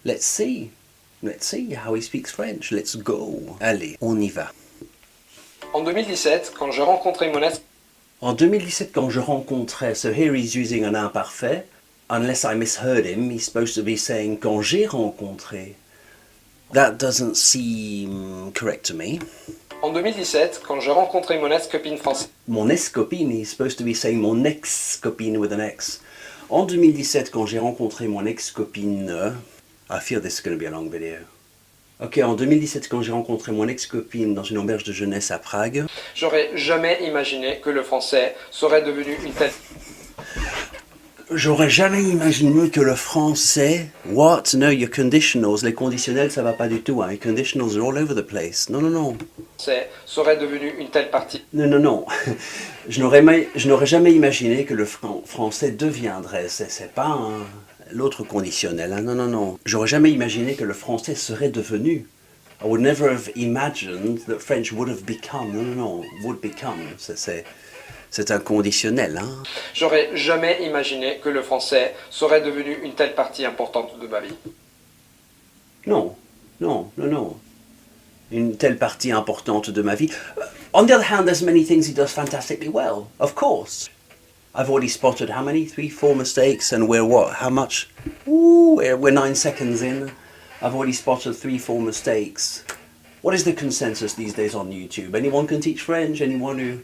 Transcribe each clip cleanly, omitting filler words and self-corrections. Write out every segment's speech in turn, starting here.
Let's see. Let's see how he speaks French. Let's go. Allez, on y va. En 2017, quand je rencontrais mon ex... En 2017, quand je rencontrais, so here he's using an imparfait. Unless I misheard him, he's supposed to be saying quand j'ai rencontré. That doesn't seem correct to me. En 2017, quand je rencontrais mon ex-copine française... Mon ex-copine, he's supposed to be saying mon ex-copine with an X. En 2017, quand j'ai rencontré mon ex-copine... I feel this is going to be a long video. Ok, en 2017, quand j'ai rencontré mon ex-copine dans une auberge de jeunesse à Prague... J'aurais jamais imaginé que le français serait devenu une telle... J'aurais jamais imaginé que le français... What? No, your conditionals. Les conditionnels, ça va pas du tout. Hein. Les conditionals are all over the place. Non, non, non. Serait devenu une telle partie. Non, non, non. Je n'aurais jamais imaginé que le français deviendrait. C'est pas l'autre conditionnel. Hein. Non, non, non. J'aurais jamais imaginé que le français serait devenu. I would never have imagined that French would have become. Non, non, non. Would become. C'est un conditionnel. Hein. J'aurais jamais imaginé que le français serait devenu une telle partie importante de ma vie. Non, non, non, non. Une telle partie importante de ma vie. On the other hand, there's many things he does fantastically well, of course. I've already spotted how many? 3, 4 mistakes, and we're what? How much? Ooh, we're 9 seconds in. I've already spotted 3, 4 mistakes. What is the consensus these days on YouTube? Anyone can teach French? Anyone who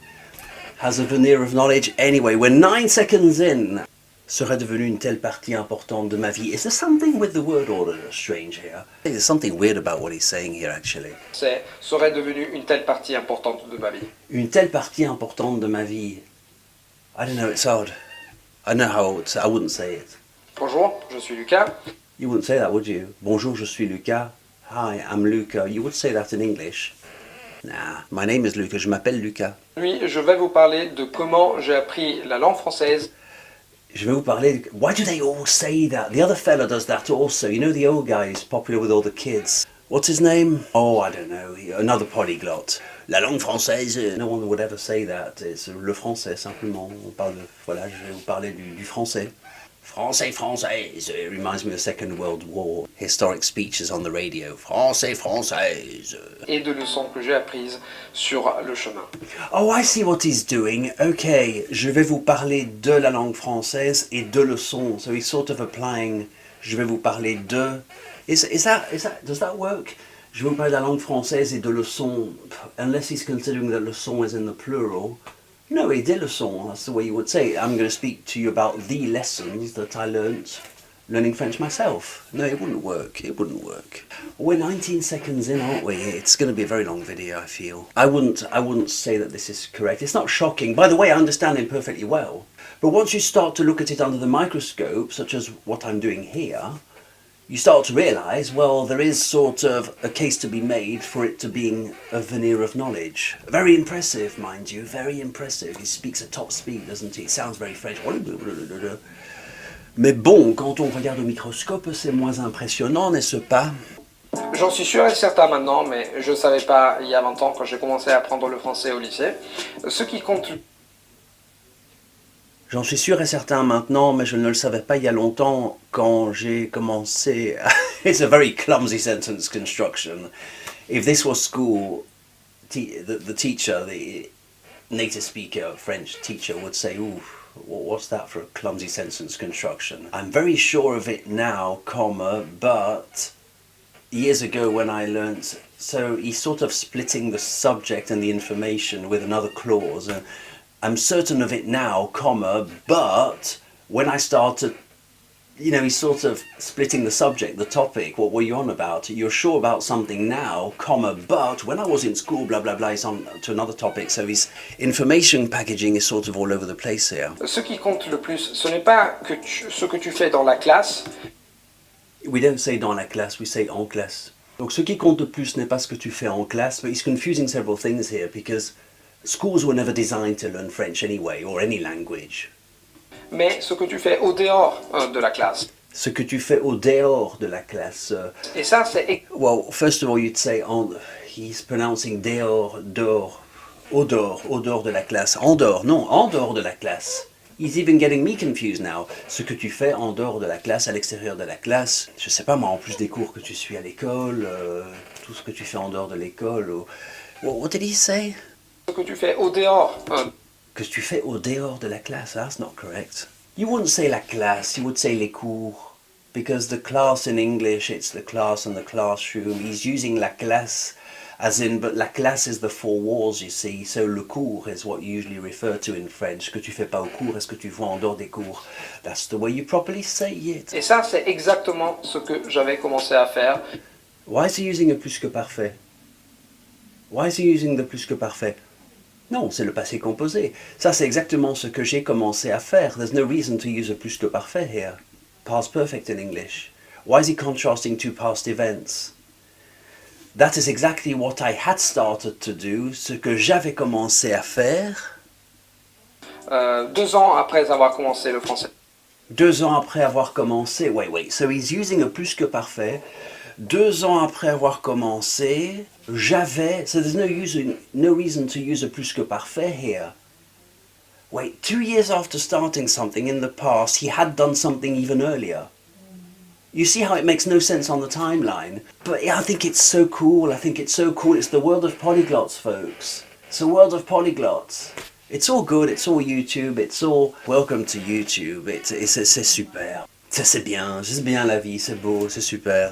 has a veneer of knowledge? Anyway, we're 9 seconds in. Serait devenu une telle partie importante de ma vie. Is there something with the word order strange here? There's something weird about what he's saying here, actually. Serait devenu une telle partie importante de ma vie. Une telle partie importante de ma vie. I don't know, it's odd. I know how I wouldn't say it. Bonjour, je suis Lucas. You wouldn't say that, would you? Bonjour, je suis Luca. Hi, I'm Luca. You would say that in English. Nah, my name is Luca. Je m'appelle Luca. Aujourd'hui, je vais vous parler de comment j'ai appris la langue française. Je vais vous parler. Why do they all say that? The other fella does that also. You know the old guy who's popular with all the kids. What's his name? Oh, I don't know. Another polyglot. La langue française. No one would ever say that. It's le français, simplement. On parle de, voilà, je vais vous parler du français. Français, française. It reminds me of the Second World War. Historic speeches on the radio. Français, française. Et de leçons que j'ai apprises sur le chemin. Oh, I see what he's doing. Okay, je vais vous parler de la langue française et de leçons. So he's sort of applying. Je vais vous parler de. Does that work? Je vais vous parler de la langue française et de leçons. Unless he's considering that leçon is in the plural. No, des leçons. That's the way you would say it. I'm going to speak to you about the lessons that I learnt learning French myself. No, it wouldn't work. It wouldn't work. We're 19 seconds in, aren't we? It's going to be a very long video, I feel. I wouldn't say that this is correct. It's not shocking. By the way, I understand him perfectly well. But once you start to look at it under the microscope, such as what I'm doing here, you start to realise, well, there is sort of a case to be made for it to being a veneer of knowledge. Very impressive, mind you, very impressive. He speaks at top speed, doesn't he? It sounds very French. Mais bon, quand on regarde au microscope, c'est moins impressionnant, n'est-ce pas? J'en suis sûr et certain maintenant, mais je ne savais pas il y a 20 ans quand j'ai commencé à apprendre le français au lycée. Ce qui compte... J'en suis sûr et certain maintenant, mais je ne le savais pas il y a longtemps quand j'ai commencé... It's a very clumsy sentence construction. If this was school, the teacher, the native speaker, French teacher would say, ooh, what's that for a clumsy sentence construction? I'm very sure of it now, comma, but years ago when I learnt... So he's sort of splitting the subject and the information with another clause. I'm certain of it now, comma, but when I started, you know, he's sort of splitting the subject, the topic, what were you on about? You're sure about something now, comma, but when I was in school, blah, blah, blah, he's on to another topic. So his information packaging is sort of all over the place here. Ce qui compte le plus, ce n'est pas que ce que tu fais dans la classe. We don't say dans la classe, we say en classe. Donc ce qui compte le plus n'est pas ce que tu fais en classe, but he's confusing several things here because schools were never designed to learn French anyway, or any language. Mais ce que tu fais au dehors de la classe. Ce que tu fais au dehors de la classe. Et ça, c'est... Well, first of all, you'd say, he's pronouncing dehors, dehors, au dehors de la classe. En dehors, non, en dehors de la classe. He's even getting me confused now. Ce que tu fais en dehors de la classe, à l'extérieur de la classe, je sais pas moi, en plus des cours que tu suis à l'école, tout ce que tu fais en dehors de l'école. What did he say? Ce que tu fais au dehors. Que tu fais au dehors de la classe, that's not correct. You wouldn't say la classe, you would say les cours. Because the class in English, it's the class and the classroom. He's using la classe as in, but la classe is the four walls, you see. So le cours is what you usually refer to in French. Que tu fais pas au cours, est-ce que tu vois en dehors des cours? That's the way you properly say it. Et ça, c'est exactement ce que j'avais commencé à faire. Why is he using a plus que parfait? Why is he using the plus que parfait? Non, c'est le passé composé. Ça, c'est exactement ce que j'ai commencé à faire. There's no reason to use a plus que parfait here. Past perfect in English. Why is he contrasting two past events? That is exactly what I had started to do, ce que j'avais commencé à faire. 2 ans après avoir commencé le français. 2 ans après avoir commencé, wait, so he's using a plus que parfait. 2 ans après avoir commencé, j'avais, so there's no reason to use a plus que parfait here. Wait, 2 years after starting something in the past, he had done something even earlier. You see how it makes no sense on the timeline? But yeah, I think it's so cool, It's the world of polyglots, folks. It's the world of polyglots. It's all good, it's all YouTube, it's all... Welcome to YouTube, c'est super. C'est bien la vie, c'est beau, c'est super.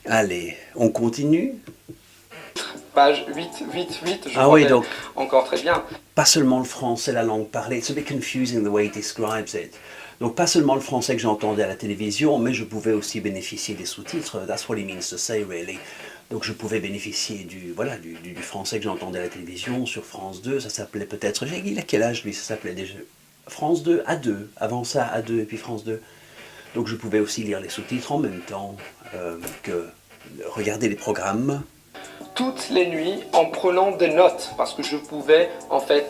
Allez, on continue? Page 8, je oui, donc, encore très bien. Pas seulement le français, la langue parlée. It's a bit confusing the way he describes it. Donc pas seulement le français que j'entendais à la télévision, mais je pouvais aussi bénéficier des sous-titres. That's what he means to say, really. Donc je pouvais bénéficier du français que j'entendais à la télévision sur France 2. Ça s'appelait peut-être... Il a quel âge, lui? Ça s'appelait déjà... France 2, A2. Avant ça, A2 et puis France 2. Donc je pouvais aussi lire les sous-titres en même temps que regarder les programmes. Toutes les nuits en prenant des notes, parce que je pouvais en fait...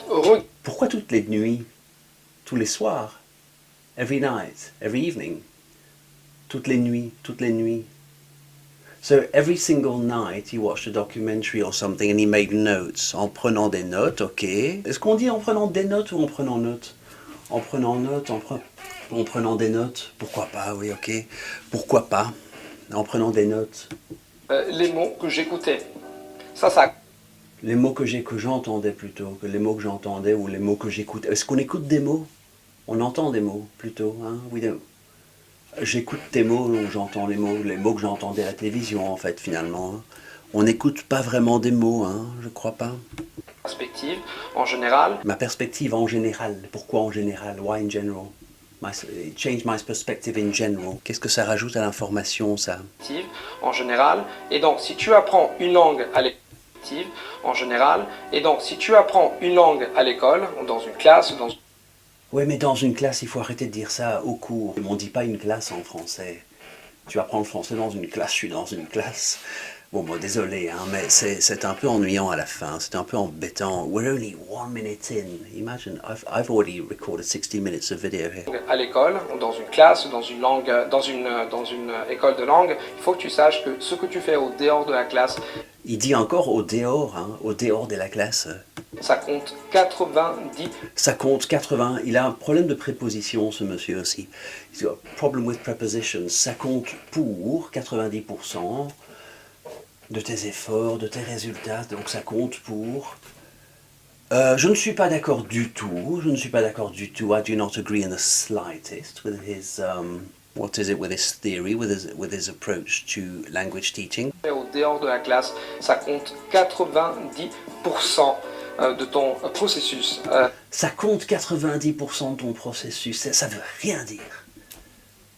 Pourquoi toutes les nuits? Tous les soirs? Every night? Every evening? Toutes les nuits? So every single night he watched a documentary or something and he made notes. En prenant des notes, ok. Est-ce qu'on dit en prenant des notes ou en prenant notes? En prenant notes, en prenant des notes. Pourquoi pas, oui, ok. Pourquoi pas? En prenant des notes. Les mots que j'écoutais. Ça. Les mots que j'entendais plutôt, que les mots que j'entendais ou les mots que j'écoutais. Est-ce qu'on écoute des mots? On entend des mots plutôt, hein? Oui, j'écoute des mots ou j'entends les mots que j'entendais à la télévision en fait finalement. Hein. On n'écoute pas vraiment des mots, hein? Je crois pas. Perspective en général. Ma perspective en général. Pourquoi en général? Why in general? Change my perspective in general. Qu'est-ce que ça rajoute à l'information, ça? En général. Et donc, si tu apprends une langue à l'école, en général. Et donc, si tu apprends une langue à l'école, dans une classe, dans... Oui, mais dans une classe, il faut arrêter de dire ça au cours. On ne dit pas une classe en français. Tu apprends le français dans une classe, je suis dans une classe. Bon, désolé, hein, mais c'est un peu ennuyant à la fin, c'est un peu embêtant. We're only 1 minute in. Imagine, I've already recorded 60 minutes of video here. À l'école, dans une classe, dans une langue, dans une école de langue, il faut que tu saches que ce que tu fais au dehors de la classe... Il dit encore au dehors, hein, au dehors de la classe. Ça compte 90. Ça compte 80. Il a un problème de préposition, ce monsieur aussi. He's got a problem with prepositions. Ça compte pour 90%. De tes efforts, de tes résultats, donc ça compte pour... je ne suis pas d'accord du tout, I do not agree in the slightest with his, what is it, with his theory, with his approach to language teaching. Au dehors de la classe, ça compte 90% de ton processus. Ça compte 90% de ton processus, ça veut rien dire.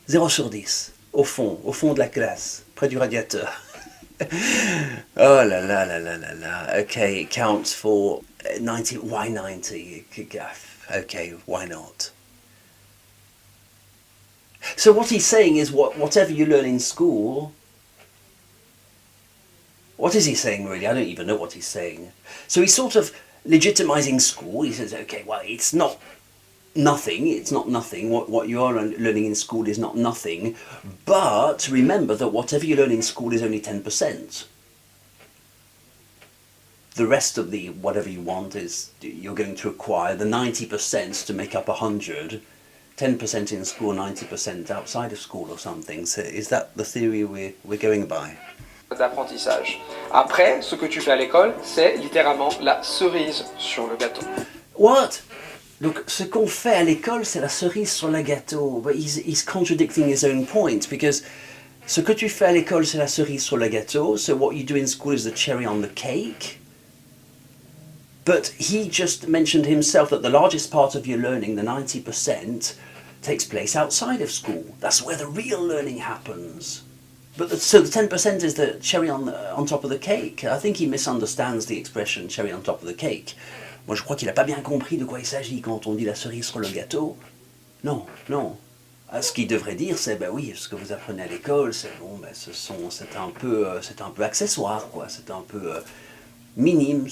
0 sur 10, au fond de la classe, près du radiateur. Oh la la la la la la. Okay, it counts for 90. Why 90? Okay, why not? So what he's saying is whatever you learn in school. What is he saying really? I don't even know what he's saying. So he's sort of legitimizing school. He says, okay, well, it's not nothing. What you are learning in school is not nothing. But remember that whatever you learn in school is only 10%. the rest of the whatever you want is you're going to acquire the 90% to make up 100, 10% in school, 90% outside of school or something. So is that the theory we're going by? D'apprentissage. Après, ce que tu fais à l'école, c'est littéralement la cerise sur le gâteau. What? Look, ce qu'on fait à l'école, c'est la cerise sur le gâteau. But he's contradicting his own point, because ce que tu fais à l'école, c'est la cerise sur le gâteau. So what you do in school is the cherry on the cake. But he just mentioned himself that the largest part of your learning, the 90%, takes place outside of school. That's where the real learning happens. So the 10% is the cherry on top of the cake. I think he misunderstands the expression cherry on top of the cake. Moi, je crois qu'il n'a pas bien compris de quoi il s'agit quand on dit la cerise sur le gâteau. Non, non. Ce qu'il devrait dire, c'est, ben oui, ce que vous apprenez à l'école, c'est bon, ben c'est un peu accessoire, quoi. C'est un peu minime,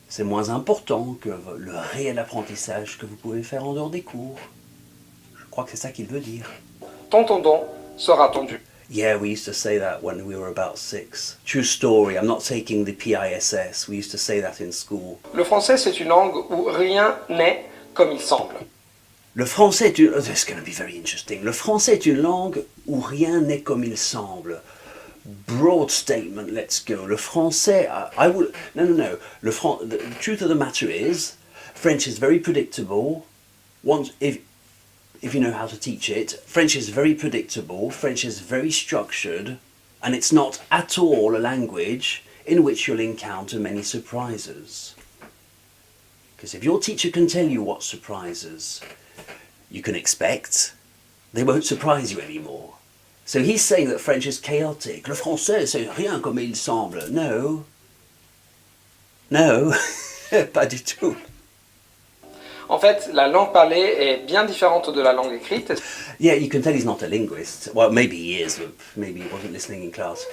c'est moins important que le réel apprentissage que vous pouvez faire en dehors des cours. Je crois que c'est ça qu'il veut dire. Ton tendon sera tendu. Yeah, we used to say that when we were about 6. True story, I'm not taking the PISS. We used to say that in school. Le français, c'est une langue où rien n'est comme il semble. Le français est une... Oh, this is going to be very interesting. Le français est une langue où rien n'est comme il semble. Broad statement, let's go. Le français, I would... No. The truth of the matter is, French is very predictable. If you know how to teach it, French is very predictable, French is very structured, and it's not at all a language in which you'll encounter many surprises. Because if your teacher can tell you what surprises you can expect, they won't surprise you anymore. So he's saying that French is chaotic. Le français, c'est rien comme il semble. No, pas du tout. En fait, la langue parlée est bien différente de la langue écrite. Yeah, you can tell he's not a linguist. Well, maybe he is, but maybe he wasn't listening in class.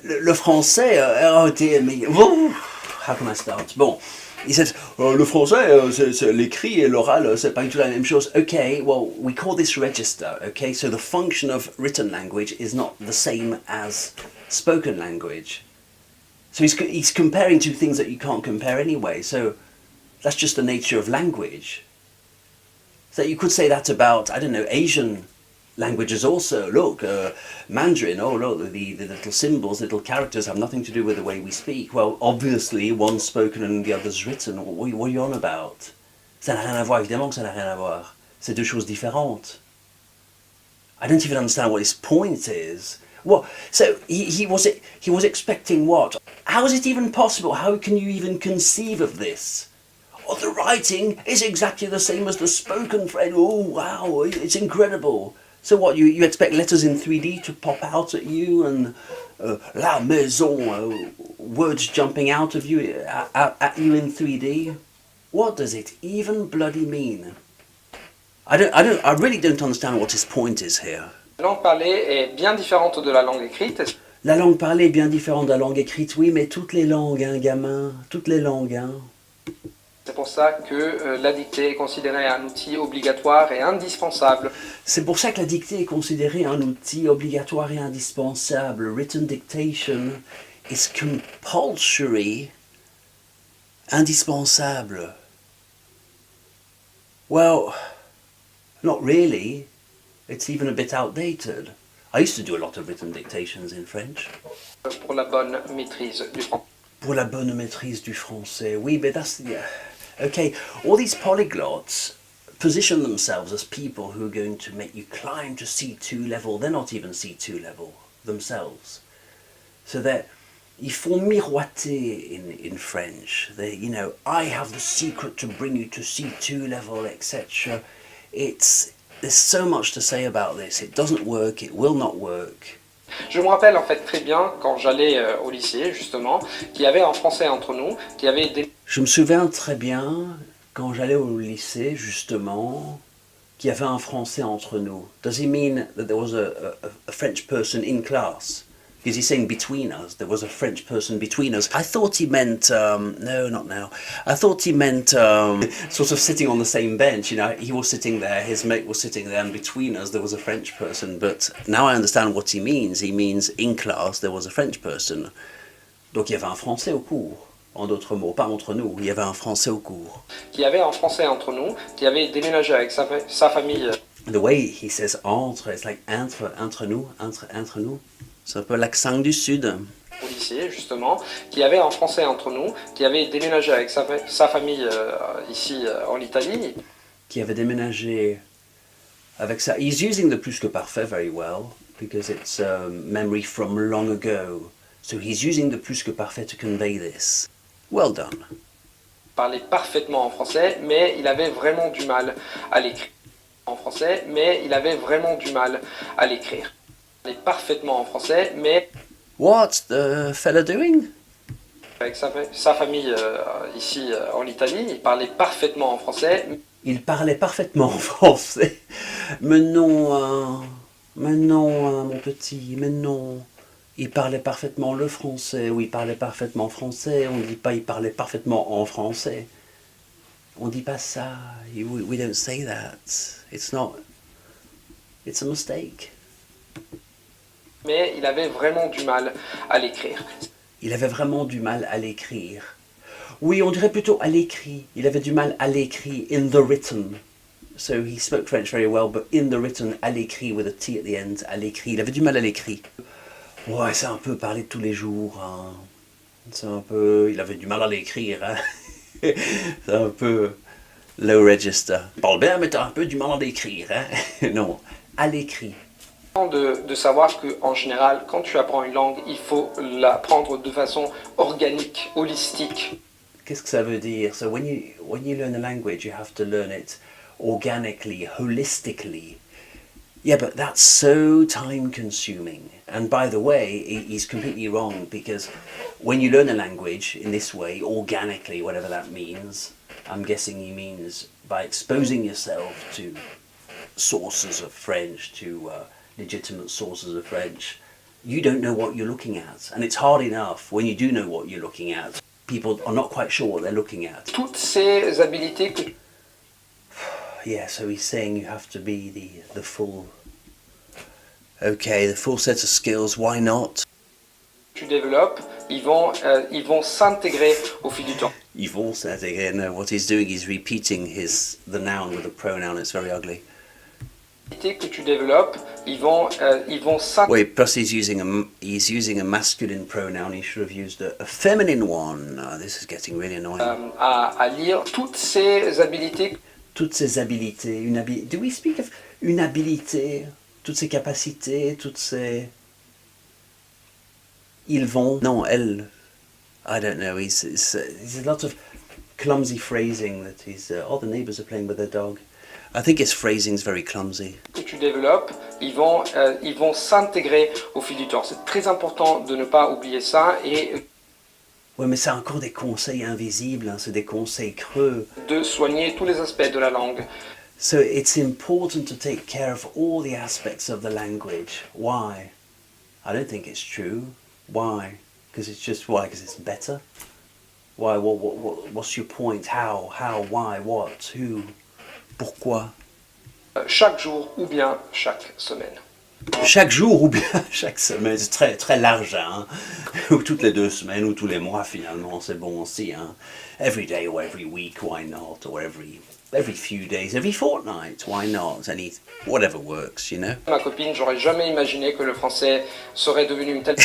Le français, oh dear me, how can I start? Bon, he said, le français, c'est l'écrit et l'oral, c'est pas du tout la même chose. Okay, well, we call this register, okay? So the function of written language is not the same as spoken language. So he's comparing two things that you can't compare anyway, so that's just the nature of language. So you could say that about, I don't know, Asian languages also. Look, Mandarin, oh look, the little symbols, little characters have nothing to do with the way we speak. Well, obviously, one's spoken and the other's written. What are you on about? Ça n'a rien à voir, évidemment que ça n'a rien à voir. C'est deux choses différentes. I don't even understand what his point is. What? So he was expecting what? How is it even possible? How can you even conceive of this? Oh, the writing is exactly the same as the spoken French. Oh, wow, it's incredible. So what, you expect letters in 3D to pop out at you and la maison, words jumping out of you, at you in 3D? What does it even bloody mean? I really don't understand what his point is here. La langue parlée est bien différente de la langue écrite. La langue parlée est bien différente de la langue écrite, oui, mais toutes les langues, hein, gamin, toutes les langues, hein. C'est pour ça que la dictée est considérée un outil obligatoire et indispensable. C'est pour ça que la dictée est considérée un outil obligatoire et indispensable. Written dictation is compulsory, indispensable. Well, not really. It's even a bit outdated. I used to do a lot of written dictations in French. Pour la bonne maîtrise du français. Pour la bonne maîtrise du français. Oui, but that's... Yeah. Okay, all these polyglots position themselves as people who are going to make you climb to C2 level. They're not even C2 level themselves. So ils font miroiter in French. I have the secret to bring you to C2 level, etc. There's so much to say about this. It doesn't work, it will not work. Je me rappelle en fait très bien quand j'allais au lycée justement, qu'il y avait un Français entre nous, qui avait des... Je me souviens très bien quand j'allais au lycée justement, qu'il y avait un Français entre nous. Does he mean that there was a French person in class? Because he's saying between us, there was a French person between us. I thought he meant, no, not now. I thought he meant sort of sitting on the same bench, he was sitting there, his mate was sitting there, and between us there was a French person. But now I understand what he means. He means in class there was a French person. Donc il y avait un Français au cours. En d'autres mots, pas entre nous, il y avait un Français au cours. Qui avait un Français entre nous, qui avait déménagé avec sa famille. The way he says entre, it's like entre nous, entre nous. C'est un peu l'accent du sud. Au lycée, justement, qui avait un Français entre nous, qui avait déménagé avec sa famille ici en Italie. Qui avait déménagé avec ça. He's using the plus que parfait very well, because it's a memory from long ago. So he's using the plus que parfait to convey this. Well done. Parlait parfaitement en français, mais il avait vraiment du mal à l'écrire. En français, mais il avait vraiment du mal à l'écrire. Il parlait parfaitement en français, mais... What's the fella doing? Avec sa famille ici en Italie, il parlait parfaitement en français. Il parlait parfaitement en français. Mais non, mon petit, mais non. Il parlait parfaitement le français, ou il parlait parfaitement français. On ne dit pas il parlait parfaitement en français. On ne dit pas ça. We don't say that. It's not. It's a mistake. Mais il avait vraiment du mal à l'écrire. Il avait vraiment du mal à l'écrire. Oui, on dirait plutôt à l'écrit. Il avait du mal à l'écrit, in the written. So he spoke French very well, but in the written, à l'écrit, with a T at the end, à l'écrit. Il avait du mal à l'écrit. Ouais, c'est un peu parler de tous les jours. Hein. C'est un peu... Il avait du mal à l'écrire. Hein. C'est un peu low register. Il parle bien, mais t'as un peu du mal à l'écrire. Hein. Non, à l'écrit. De savoir qu'en général, quand tu apprends une langue, il faut l'apprendre de façon organique, holistique. Qu'est-ce que ça veut dire? So when you learn a language, you have to learn it organically, holistically. Yeah, but that's so time consuming. And by the way, he's completely wrong, because when you learn a language in this way, organically, whatever that means, I'm guessing he means by exposing yourself to sources of French, to legitimate sources of French, you don't know what you're looking at. And it's hard enough when you do know what you're looking at. People are not quite sure what they're looking at. Toutes ces habiletés que Yeah, so he's saying you have to be the full... Okay, the full set of skills, why not? tu développes, ils vont s'intégrer au fil du temps. Ils vont s'intégrer. No, what he's doing is repeating the noun with a pronoun. It's very ugly. Que tu développes, ils vont s'intégrer. Wait, plus he's using a masculine pronoun. He should have used a feminine one. Oh, this is getting really annoying. À lire toutes ces habiletés. Toutes ces habiletés. Do we speak of une habilité? Toutes ces capacités, toutes ces... Ils vont... Non, elles... I don't know. He's a lot of clumsy phrasing that he's... oh, the neighbours are playing with their dog. I think his phrasing's very clumsy. Que tu développes, ils vont s'intégrer au fil du temps. C'est très important de ne pas oublier ça et... Ouais, mais c'est encore des conseils invisibles, hein, c'est des conseils creux. De soigner tous les aspects de la langue. So it's important to take care of all the aspects of the language. Why? I don't think it's true. Why? Because it's just why? Because it's better. Why? What's your point? How? Why? What? Who? Pourquoi? Chaque jour ou bien chaque semaine. Chaque jour ou bien chaque semaine, c'est très, très large, hein? Ou toutes les 2 semaines, ou tous les mois finalement, c'est bon aussi, hein? Every day or every week, why not? Or every few days, every fortnight, why not? Whatever works, you know? Ma copine, j'aurais jamais imaginé que le français serait devenu une telle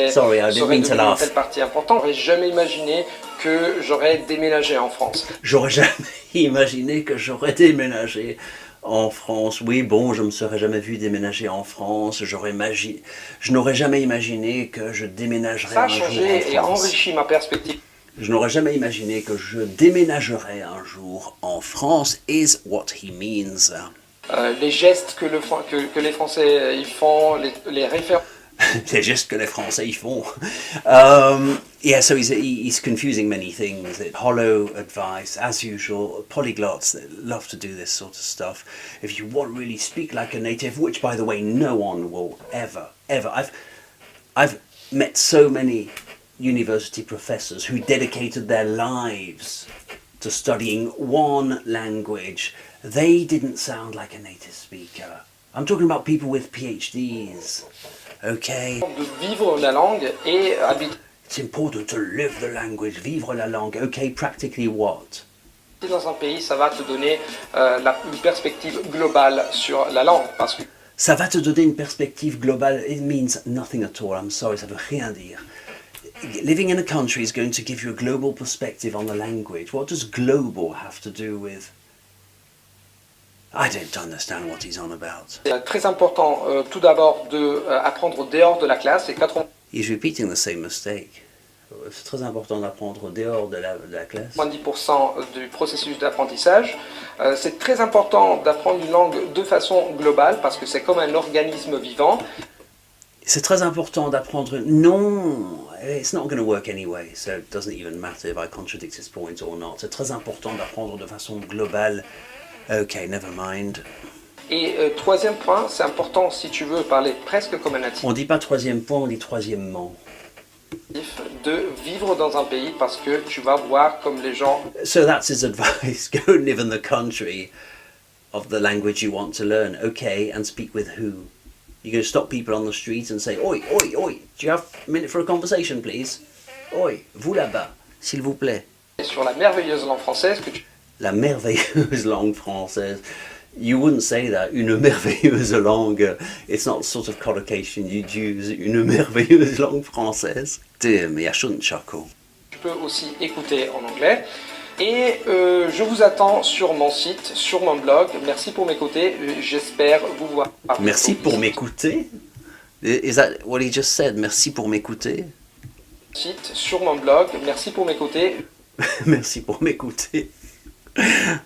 Sorry, I didn't mean to laugh. Une telle partie importante. J'aurais jamais imaginé que j'aurais déménagé en France. J'aurais jamais imaginé que j'aurais déménagé en France. Oui, bon, je me serais jamais vu déménager en France. Je n'aurais jamais imaginé que je déménagerais Ça a un jour en changé France. et enrichi ma perspective. Je n'aurais jamais imaginé que je déménagerais un jour en France, is what he means. Les gestes que les Français ils font, les références. Les gestes que les Français font. Yeah, so he's confusing many things. Hollow advice, as usual. Polyglots love to do this sort of stuff. If you want to really speak like a native, which by the way no one will ever. I've met so many university professors who dedicated their lives to studying one language. They didn't sound like a native speaker. I'm talking about people with PhDs. Okay. De vivre la langue et habiter It's important to live the language, vivre la langue. Okay, practically what? dans un pays, ça va te donner une perspective globale sur la langue. Parce que Ça va te donner une perspective globale. It means nothing at all. I'm sorry, ça veut rien dire. Living in a country is going to give you a global perspective on the language. What does global have to do with? I don't understand what he's on about. c'est très important tout d'abord d'apprendre dehors de la classe et 90% He's repeating the same mistake. C'est très important d'apprendre dehors de la classe. du processus d'apprentissage. C'est très important d'apprendre une langue de façon globale parce que c'est comme un organisme vivant. C'est très important d'apprendre. Non, it's not going to work anyway, so it doesn't even matter if I contradict his point or not. C'est très important d'apprendre de façon globale. Okay, never mind. Et troisième point, c'est important si tu veux parler presque comme un natif. On dit pas troisième point, on dit troisièmement. De vivre dans un pays parce que tu vas voir comme les gens. So that's his advice. Go and live in the country of the language you want to learn. Okay, and speak with who? You're going to stop people on the street and say, oi, oi, oi, do you have a minute for a conversation, please? Oi, vous là-bas, s'il vous plaît. Sur la merveilleuse langue française que tu. La merveilleuse langue française. You wouldn't say that, une merveilleuse langue. It's not sort of collocation you'd use, une merveilleuse langue française. Dear me, I shouldn't chuckle. Tu peux aussi écouter en anglais. Et je vous attends sur mon site, sur mon blog. Merci pour m'écouter. J'espère vous voir. Merci pour m'écouter? Is that what he just said? Merci pour m'écouter? Site, sur mon blog. Merci pour m'écouter. Merci pour m'écouter.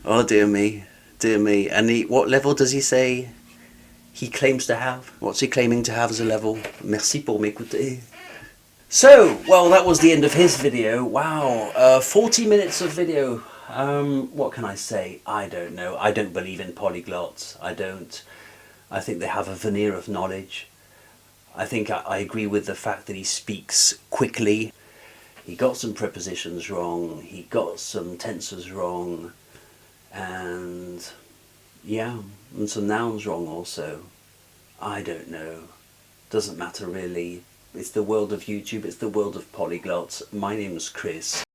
Oh dear me, dear me. And what level does he say he claims to have? What's he claiming to have as a level? Merci pour m'écouter. So, well, that was the end of his video. Wow, 40 minutes of video. What can I say? I don't know. I don't believe in polyglots. I don't. I think they have a veneer of knowledge. I think I agree with the fact that he speaks quickly. He got some prepositions wrong. He got some tenses wrong. And yeah, and some nouns wrong also. I don't know. Doesn't matter really. It's the world of YouTube, it's the world of polyglots. My name's Chris.